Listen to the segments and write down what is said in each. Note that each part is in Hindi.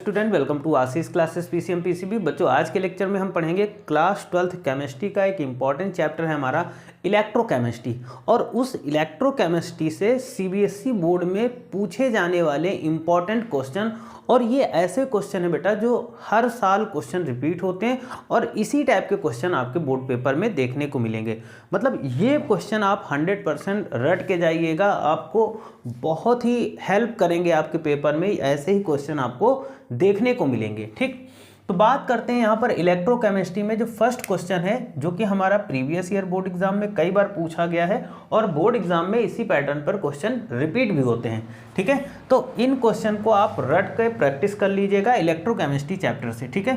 Student, welcome to Ashish classes PCM PCB. बच्चों, आज के लेक्चर में हम पढ़ेंगे क्लास 12th केमिस्ट्री का एक इम्पॉर्टेंट चैप्टर है हमारा इलेक्ट्रोकेमिस्ट्री। और उस इलेक्ट्रोकेमिस्ट्री से सीबीएसई बोर्ड में पूछे जाने वाले इम्पॉर्टेंट क्वेश्चन, और ये ऐसे क्वेश्चन है बेटा जो हर साल क्वेश्चन रिपीट होते हैं और इसी टाइप के क्वेश्चन आपके बोर्ड पेपर में देखने को मिलेंगे। मतलब ये क्वेश्चन आप 100% रट के जाइएगा, आपको बहुत ही हेल्प करेंगे आपके पेपर में, ऐसे ही क्वेश्चन आपको देखने को मिलेंगे। ठीक, तो बात करते हैं यहाँ पर इलेक्ट्रोकेमिस्ट्री में जो फर्स्ट क्वेश्चन है, जो कि हमारा प्रीवियस ईयर बोर्ड एग्जाम में कई बार पूछा गया है और बोर्ड एग्जाम में इसी पैटर्न पर क्वेश्चन रिपीट भी होते हैं। ठीक है, तो इन क्वेश्चन को आप रट के प्रैक्टिस कर लीजिएगा इलेक्ट्रोकेमिस्ट्री चैप्टर से। ठीक है,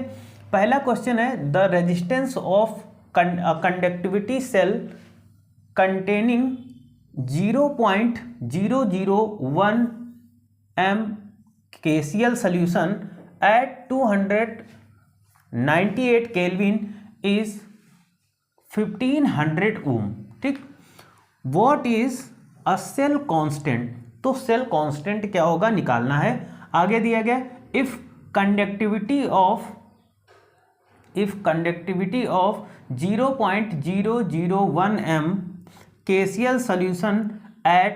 पहला क्वेश्चन है the resistance of conductivity cell containing 0.001 m KCl solution at 298 Kelvin is 1500 ohm। ठीक, what is a cell constant? तो सेल कांस्टेंट क्या होगा निकालना है। आगे दिया गया if conductivity of 0.001 m KCl solution at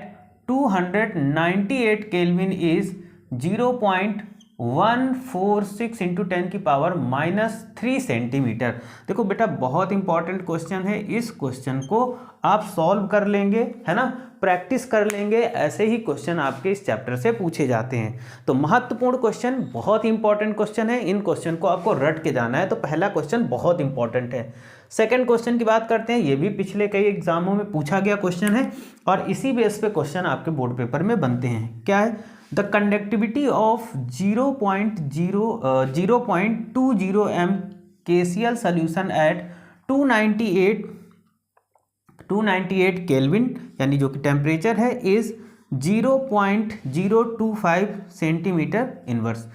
298 Kelvin is 0.146 into 10⁻³ centimetre. देखो बेटा, बहुत इंपॉर्टेंट क्वेश्चन है, इस क्वेश्चन को आप सॉल्व कर लेंगे, है ना, प्रैक्टिस कर लेंगे, ऐसे ही क्वेश्चन आपके इस चैप्टर से पूछे जाते हैं। तो महत्वपूर्ण क्वेश्चन, बहुत इंपॉर्टेंट क्वेश्चन है, इन क्वेश्चन को आपको रट के जाना है। तो पहला क्वेश्चन बहुत इंपॉर्टेंट है। सेकंड क्वेश्चन की बात करते हैं, ये भी पिछले कई एग्जामों में पूछा गया क्वेश्चन है और इसी बेस पे क्वेश्चन आपके बोर्ड पेपर में बनते हैं। क्या है? The conductivity of 0.20 m KCl solution at 298 kelvin, यानी जो कि टेम्परेचर है, is 0.025 centimetre inverse.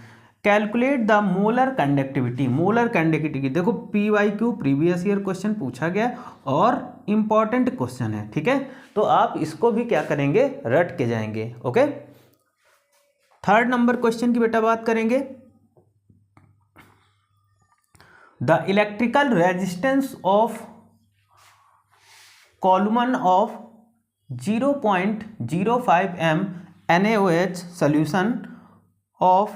Calculate the molar conductivity. Molar conductivity देखो PYQ प्रीवियस ईयर क्वेश्चन पूछा गया और इंपॉर्टेंट क्वेश्चन है। ठीक है, तो आप इसको भी क्या करेंगे, रट के जाएंगे। ओके, थर्ड नंबर क्वेश्चन की बेटा बात करेंगे। The electrical resistance of कॉलमन of 0.05 m NaOH solution of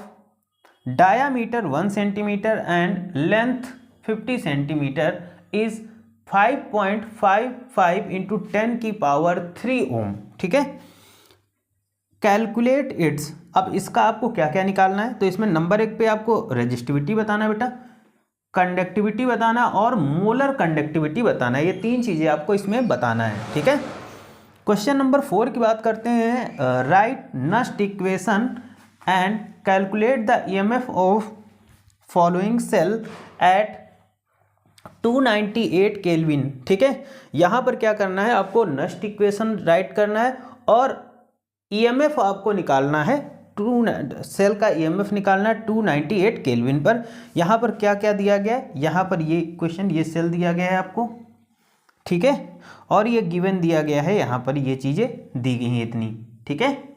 diameter 1 centimeter and length 50 centimeter is 5.55 into 10⁻³ ohm। ठीक है, कैलकुलेट इट्स। अब इसका आपको क्या क्या निकालना है, तो इसमें नंबर 1 पे आपको रेजिस्टिविटी बताना है बेटा, कंडक्टिविटी बताना और मोलर कंडक्टिविटी बताना है। ये तीन चीज़ें आपको इसमें बताना है। ठीक है, क्वेश्चन नंबर 4 की बात करते हैं। Write Nernst equation and calculate the EMF of following cell at 298 Kelvin. ठीक है, यहाँ पर क्या करना है, आपको नस्ट इक्वेशन राइट करना है और EMF आपको निकालना है, सेल का EMF निकालना है 298 केल्विन पर। यहाँ पर क्या क्या दिया गया है, यहाँ पर ये इक्वेशन, ये सेल दिया गया है आपको, ठीक है, और ये गिवन दिया गया है, यहाँ पर ये चीज़ें दी गई हैं इतनी। ठीक है,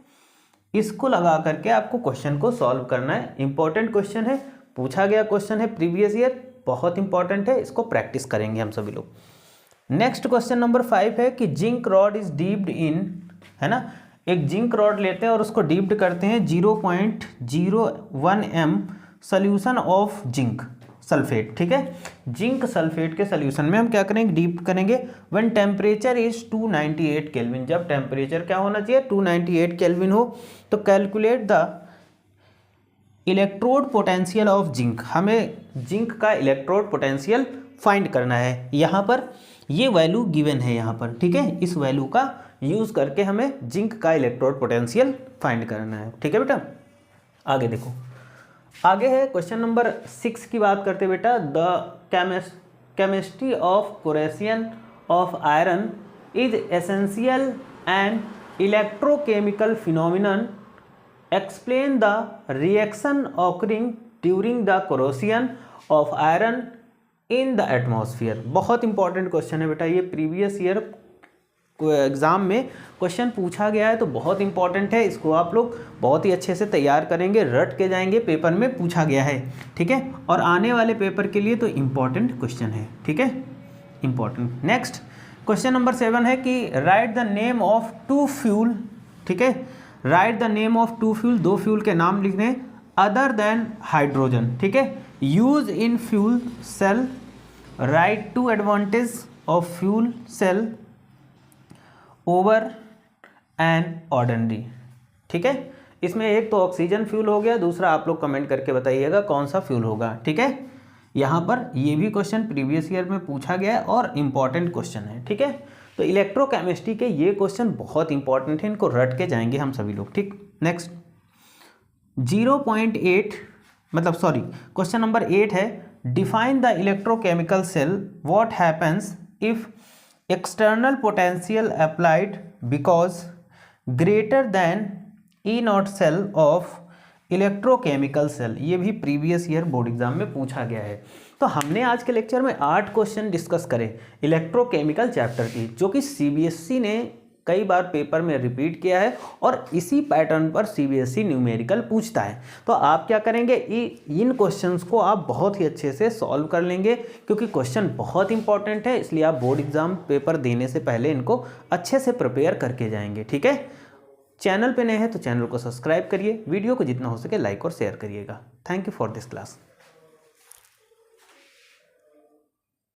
इसको लगा करके आपको क्वेश्चन को सॉल्व करना है। इंपॉर्टेंट क्वेश्चन है, पूछा गया क्वेश्चन है प्रीवियस ईयर, बहुत इंपॉर्टेंट है, इसको प्रैक्टिस करेंगे हम सभी लोग। नेक्स्ट क्वेश्चन नंबर 5 है कि जिंक रॉड इज डीप्ड इन, है ना, एक जिंक रॉड लेते हैं और उसको डीप्ड करते हैं 0.01 m solution of zinc sulphate. ठीक है, जिंक सल्फेट के सोल्यूशन में हम क्या करेंगे, डीप करेंगे व्हेन टेम्परेचर इज 298 केल्विन। जब टेम्परेचर क्या होना चाहिए, 298 केल्विन हो। तो calculate the electrode potential of zinc. हमें जिंक का इलेक्ट्रोड पोटेंशियल फाइंड करना है। यहाँ पर ये वैल्यू गिवन है यहाँ पर। ठीक है, इस वैल्यू का यूज करके हमें जिंक का इलेक्ट्रोड पोटेंशियल फाइंड करना है। ठीक है बेटा, आगे देखो, आगे है क्वेश्चन नंबर 6 की बात करते बेटा। The chemistry of corrosion of iron is essential and electrochemical phenomenon. Explain the reaction occurring during the corrosion of iron in the atmosphere. बहुत इंपॉर्टेंट क्वेश्चन है बेटा, ये प्रीवियस ईयर एग्ज़ाम में क्वेश्चन पूछा गया है तो बहुत इंपॉर्टेंट है, इसको आप लोग बहुत ही अच्छे से तैयार करेंगे, रट के जाएंगे, पेपर में पूछा गया है, ठीक है। और आने वाले पेपर के लिए तो इम्पॉर्टेंट क्वेश्चन है, ठीक है, इम्पॉर्टेंट। नेक्स्ट क्वेश्चन नंबर 7 है कि write the name of 2 fuel, ठीक है, write the name of 2 fuel, 2 fuel के नाम लिखने अदर देन हाइड्रोजन, ठीक है, use in fuel cell, write 2 advantage of fuel cell over an ordinary, ठीक है। इसमें एक तो ऑक्सीजन फ्यूल हो गया, दूसरा आप लोग कमेंट करके बताइएगा कौन सा फ्यूल होगा, ठीक है। यहाँ पर ये भी क्वेश्चन प्रीवियस ईयर में पूछा गया है और इम्पॉर्टेंट क्वेश्चन है, ठीक है। तो इलेक्ट्रोकेमिस्ट्री के ये क्वेश्चन बहुत इंपॉर्टेंट है, इनको रट के जाएंगे हम सभी लोग, ठीक। नेक्स्ट 0.8 मतलब सॉरी क्वेश्चन नंबर 8 है, define the electrochemical cell, what happens if external potential applied because greater than E0 cell of electrochemical cell. ये भी प्रीवियस ईयर बोर्ड एग्जाम में पूछा गया है। तो हमने आज के लेक्चर में 8 क्वेश्चन डिस्कस करे इलेक्ट्रोकेमिकल चैप्टर की, जो कि CBSE ने कई बार पेपर में रिपीट किया है और इसी पैटर्न पर CBSE न्यूमेरिकल पूछता है। तो आप क्या करेंगे, इन क्वेश्चंस को आप बहुत ही अच्छे से सॉल्व कर लेंगे, क्योंकि क्वेश्चन बहुत इंपॉर्टेंट है, इसलिए आप बोर्ड एग्जाम पेपर देने से पहले इनको अच्छे से प्रिपेयर करके जाएंगे, ठीक है। चैनल पे नए हैं तो चैनल को सब्सक्राइब करिए, वीडियो को जितना हो सके लाइक और शेयर करिएगा। Thank you for this class.